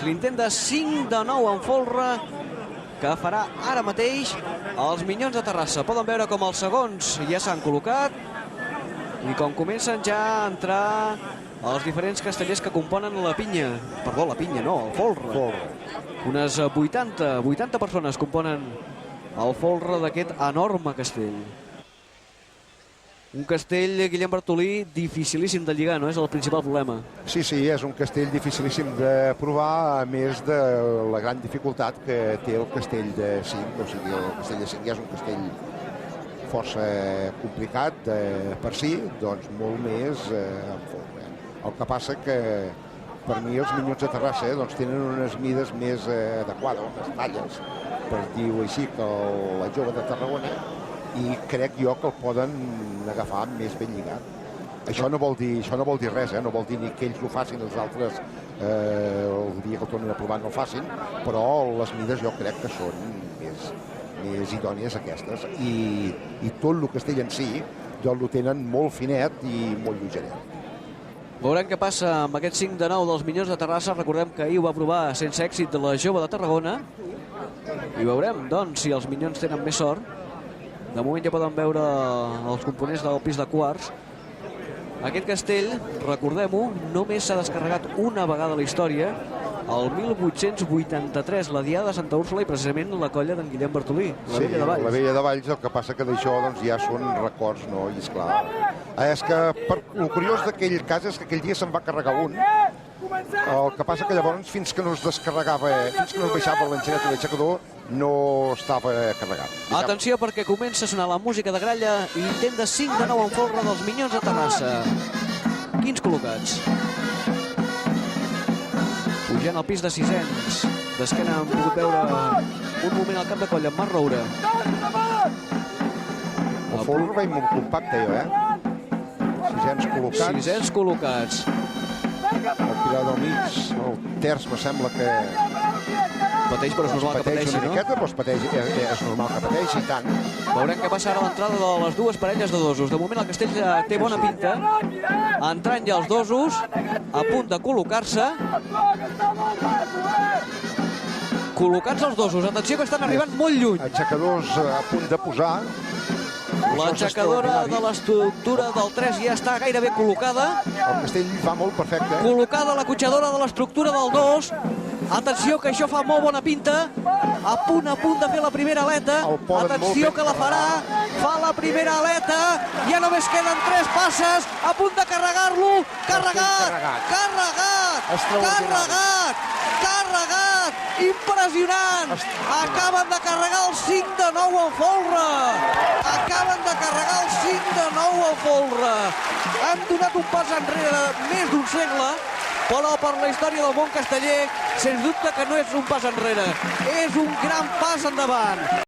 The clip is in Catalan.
L'intent de 5 de 9 en folre que farà ara mateix els Minyons de Terrassa. Poden veure com els segons ja s'han col·locat i com comencen ja a entrar els diferents castellers que componen la pinya. Perdó, la pinya no, el folre. Unes 80 persones componen el folre d'aquest enorme castell. Un castell, Guillem Bartolí, dificilíssim de lligar, no és el principal problema? Sí, és un castell dificilíssim de provar, a més de la gran dificultat que té el castell de 5. O sigui, el castell de 5 ja és un castell força complicat per si, doncs molt més en folre. El que passa que per mi els Minyons de Terrassa doncs, tenen unes mides més adequades, unes talles, per dir-ho així, que la Jove de Tarragona, i crec jo que el poden agafar més ben lligat. Això no vol dir res, no vol dir ni que ells ho facin, els altres el dia que el tornin a provar no el facin, però les mides jo crec que són més idònies aquestes, i tot el castell en si ja el tenen molt finet i molt lleugeret. Veurem què passa amb aquest 5 de 9 dels Minyons de Terrassa. Recordem que ahir ho va provar sense èxit la Jove de Tarragona, i veurem doncs si els Minyons tenen més sort. De moment ja poden veure els components del pis de quarts. Aquest castell, recordem-ho, només s'ha descarregat una vegada a la història, el 1883, la Diada de Santa Úrsula, i precisament la colla d'en Guillem Bartolí, la Vella de Valls. La Vella de Valls, el que passa que d'això doncs, ja són records, no? I esclar, és que el curiós d'aquell cas és que aquell dia se'n va carregar un. El que passa que llavors, fins que no es descarregava, fins que no es baixava l'enxanet i l'aixecador, no estava carregat. Atenció, perquè comença a sonar la música de gralla i intent de 5 de 9 en folre dels Minyons de Terrassa. Quins col·locats. Pujant al pis de sisens. D'esquena hem pogut veure un moment al cap de colla amb Marc Roura. El folre va molt compacte, Sisens col·locats. El pilar del mig, el terç, me sembla que pateix, però és normal que pateixi, no? Una miqueta, però és normal que pateixi, i tant. Veurem què passa ara a l'entrada de les dues parelles de dosos. De moment el castell té bona pinta. Entrant ja els dosos, a punt de col·locar-se. Col·locats els dosos. Atenció, que estan arribant molt lluny. Aixecadors a punt de posar. L'aixecadora de l'estructura del 3 ja està gairebé col·locada. El castell va molt perfecte. Col·locada la cotxadora de l'estructura del 2. Atenció, que això fa molt bona pinta. A punt de fer la primera aleta. Atenció, que la farà. Fa la primera aleta. Ja només queden 3 passes. A punt de carregar-lo. Carregat. Impressionant. Acaben de carregar el 5 de 9 al folre. Han donat un pas enrere més d'un segle, però per la història del món casteller, sens dubte que no és un pas enrere, és un gran pas endavant.